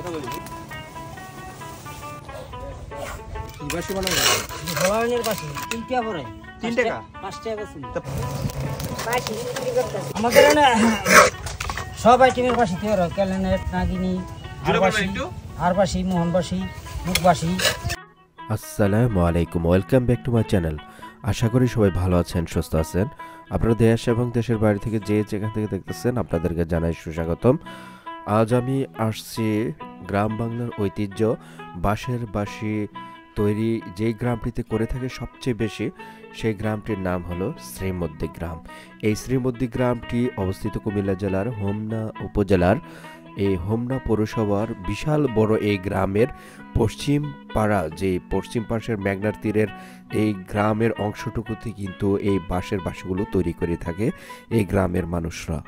কথা বলি কি বাসি বানাবো ধরনের বাসি 3 টাকা পড়ে 3 টাকা 5 টাকা শুনি বাসি বিক্রি করতেছে আমাদের না সব আইটেমের বাসি তৈরি হয় ক্যালেনেট নাগিনী আর বাসি মোহনবাসি মুখবাসি। আসসালামু আলাইকুম, welcome back to my channel. আশা করি সবাই ভালো আছেন, সুস্থ আছেন। আপনারা দেশ এবং দেশের বাইরে থেকে যে যেখান থেকে দেখতেছেন আপনাদেরকে জানাই সুস্বাগতম। আজ আমি আসছি গ্রাম বাংলার ঐতিহ্য বাঁশের বাঁশি তৈরি যেই গ্রামটিতে করে থাকে সবচেয়ে বেশি, সেই গ্রামটির নাম হলো শ্রীমদ্দি গ্রাম। এই শ্রীমদ্দি গ্রামটি অবস্থিত কুমিল্লা জেলার হোমনা উপজেলার এই হোমনা পৌরসভার বিশাল বড় এই গ্রামের পশ্চিম পাড়া, যে পশ্চিম পাশের মেঘনার তীরের এই গ্রামের অংশটুকুতে কিন্তু এই বাঁশের বাঁশিগুলো তৈরি করে থাকে এই গ্রামের মানুষরা।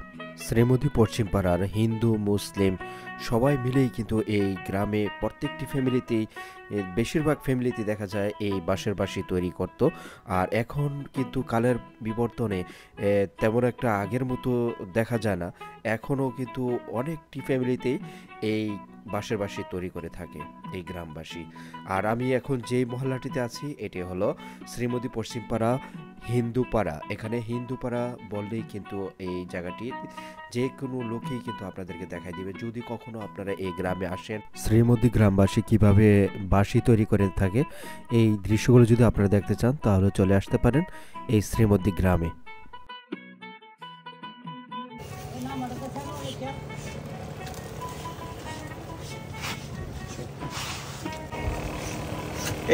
শ্রীমদ্দি পশ্চিম পাড়ার হিন্দু মুসলিম সবাই মিলেই কিন্তু এই গ্রামে প্রত্যেকটি ফ্যামিলিতেই, বেশিরভাগ ফ্যামিলিতে দেখা যায় এই বাঁশের বাঁশি তৈরি করত। আর এখন কিন্তু কালের বিবর্তনে তেমন একটা আগের মতো দেখা যায় না, এখনও কিন্তু অনেকটি ফ্যামিলিতেই এই বাঁশের বাঁশি তৈরি করে থাকে এই গ্রামবাসী। আর আমি এখন যেই মহল্লাটিতে আছি এটি হলো শ্রীমদ্দি পশ্চিম পাড়া হিন্দু পাড়া। এখানে হিন্দু পাড়া বললেই কিন্তু এই জায়গাটি যে কোনো লোকেই কিন্তু আপনাদেরকে দেখাই দিবে যদি কখনো আপনারা এই গ্রামে আসেন। শ্রীমদ্দি গ্রামবাসী কিভাবে বাঁশি তৈরি করে থাকে এই দৃশ্যগুলো যদি আপনারা দেখতে চান তাহলে চলে আসতে পারেন এই শ্রীমদ্দি গ্রামে।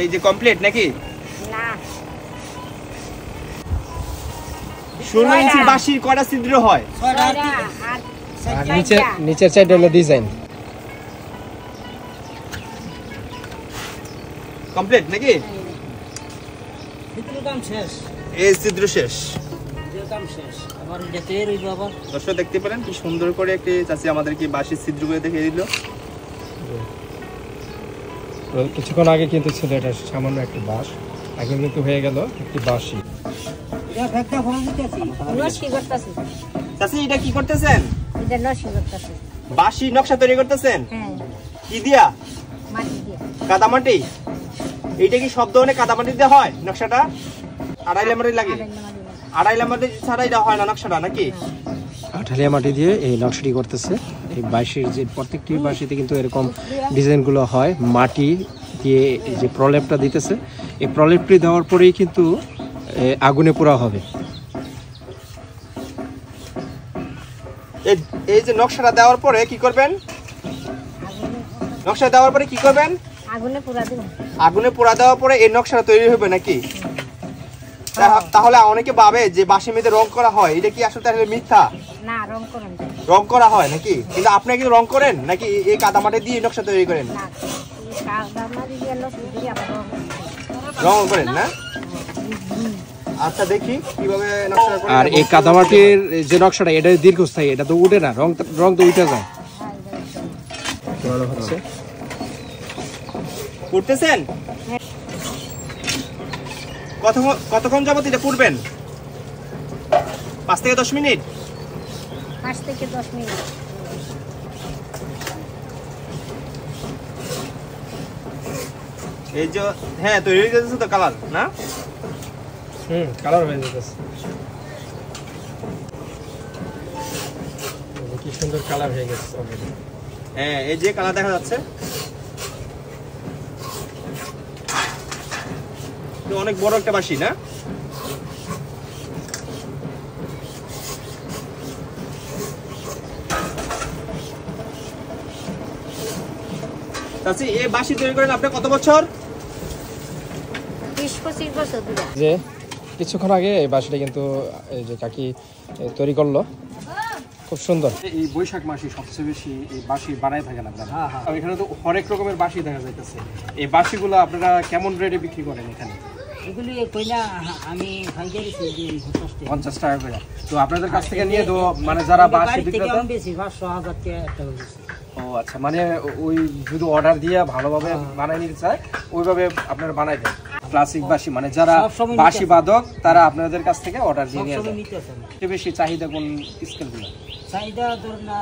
এই যে কমপ্লিট নাকি না 16 ইঞ্চি বাঁশির কয়টা ছিদ্র হয়? আর নিচের সাইড হলো ডিজাইন কমপ্লিট নাকি? ভিতরে কাম শেষ, এই ছিদ্র শেষ, যে কাম শেষ। আবার যেতে রইব আবার। দর্শক দেখতে পেলেন কি সুন্দর করে একটি চাচি আমাদেরকে বাঁশির ছিদ্র করে দেখিয়ে দিল। কিছুক্ষণ আগে কিন্তু ছিল এটা সামান্য একটি বাঁশ, এখন কিন্তু হয়ে গেল একটি বাঁশি। এটা একটা ফোন দিতেছি নকশি করতেছি। চাচি এটা কি করতেছেন? এটা নকশি করতেছি। বাঁশি নকশা তৈরি করতেছেন? হ্যাঁ, কি দিয়া? মাটি দিয়ে। কাদামাটি? এইটা কি সব ধরনের কাদামাটি দিয়ে হয় নকশাটা? আড়াইলা মাটি লাগে? আড়াইলা মাটি ছাড়া এটা হয় না নকশাটা নাকি? আঠালিয়া মাটি দিয়ে এই নকশাটি করতেছে। এই বাঁশির যে প্রত্যেকটি বাঁশিতে কিন্তু এরকম ডিজাইনগুলো হয়, মাটি দিয়ে যে প্রলেপটা দিতেছে, এই প্রলেপটি দেওয়ার পরেই কিন্তু আগুনে পোড়া হবে। এই যে নকশাটা দেওয়ার পরে কি করবেন? নকশা দেওয়ার পরে কি করবেন? আগুনে পুরা দেব। আগুনে পোড়া দেওয়ার পরে এই নকশাটা তৈরি হবে নাকি? তাহলে অনেকে ভাবে যে বাঁশি মেয়েদের রং করা হয়, এটা কি আসলে তাহলে মিথ্যা? না, রং করেন না। রং করা হয় নাকি? কিন্তু আপনি কি রং করেন নাকি এই কাদামাটি দিয়ে নকশা তৈরি করেন? না, সাদা মাটি দিয়ে নকশি দিয়ে আবার রং করেন না? আচ্ছা দেখি কিভাবে নকশা করেন। আর এই কাদামাটির যে নকশাটা এটা দীর্ঘস্থায়ী, এটা তো উঠে না, রং তো উঠে যায়। হচ্ছে পুড়তেছেন? কতক্ষণ যাবত এটা পুড়বেন? 5 থেকে 10 মিনিট? 5 থেকে 10 মিনিট। এই যে হ্যাঁ তৈরি হয়ে যাচ্ছে তো কালার না? কালার হয়ে যাচ্ছে, কি সুন্দর কালার হয়ে গেছে অলরেডি। হ্যাঁ এই যে কালার দেখা যাচ্ছে, অনেক বড় একটা বাঁশি না? চাচি এই বাঁশি তৈরি করেন আপনি কত বছর? 20-25 বছর ধরে। যে কিছুক্ষণ আগে এই বাঁশিটা কিন্তু এই যে কাকি তৈরি করলো, খুব সুন্দর। এই বৈশাখ মাসে সবচেয়ে বেশি এই বাঁশি বানায় থাকেন আপনারা? আর এখানে তো অনেক রকমের বাঁশি দেখা যাইতেছে। এই বাঁশিগুলো আপনারা কেমন রেটে বিক্রি করেন এখানে? এগুলি কইলা আমি ফাইজারি দিই 50 টাকা করে। তো আপনাদের কাছ থেকে নিয়ে তো মানে যারা বাঁশি বিক্রেতা বেশি 500,000 টাকা একটা বেশি। ও আচ্ছা, মানে ওই যদি অর্ডার দিয়ে ভালোভাবে বানাই নিতে চায় ওইভাবে আপনারা বানাই দেন। ক্লাসিক বাঁশি মানে যারা বাঁশি বাদক তারা আপনাদের কাছ থেকে অর্ডার দিয়ে নিয়ে যায়। বেশি চাহিদা কোন স্কেলগুলো? চাহিদা ধর না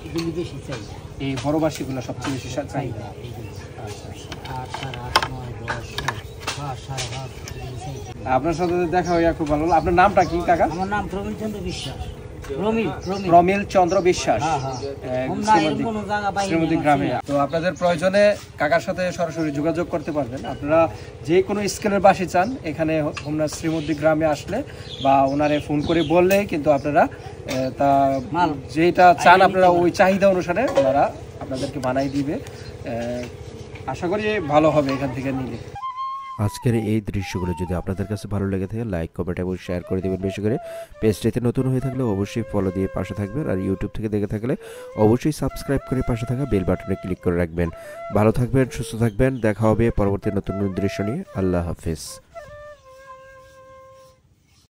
এগুলি বেশি চাই, এই বড় বাঁশিগুলো সবচেয়ে বেশি চাহিদা। চাহিদা এইগুলি। আচ্ছা আচ্ছা। 8, 8, 9, 10, 10, 7.5 এগুলি চাহিদা। আপনার সাথে দেখা হইয়া খুব ভালো লাগলো। আপনার নামটা কি কাকা? আমার নাম প্রবীণ চন্দ্র বিশ্বাস। প্রমিল প্রমিল চন্দ্র বিশ্বাস, শ্রীমতী কোনো জায়গা বাইরে শ্রীমতী গ্রামে। তো আপনাদের প্রয়োজনে কাকার সাথে সরাসরি যোগাযোগ করতে পারবেন। আপনারা যে কোনো স্কেলের বাঁশি চান এখানে হোমনা শ্রীমতী গ্রামে আসলে বা ওনারে ফোন করে বললেই কিন্তু আপনারা তা যেটা চান আপনারা ওই চাহিদা অনুসারে ওনারা আপনাদেরকে বানাই দিবে। আশা করি ভালো হবে এখান থেকে নিলে। আজকের এই দৃশ্যগুলো যদি আপনাদের কাছে ভালো লেগে থাকে লাইক কমেন্ট এবং শেয়ার করে দেবেন বেশি করে। পেজটিতে নতুন হয়ে থাকলে অবশ্যই ফলো দিয়ে পাশে থাকবেন, আর ইউটিউব থেকে দেখে থাকলে অবশ্যই সাবস্ক্রাইব করে পাশে থাকা বেল বাটনে ক্লিক করে রাখবেন। ভালো থাকবেন, সুস্থ থাকবেন, দেখা হবে পরবর্তী নতুন দৃশ্য নিয়ে। আল্লাহ হাফেজ।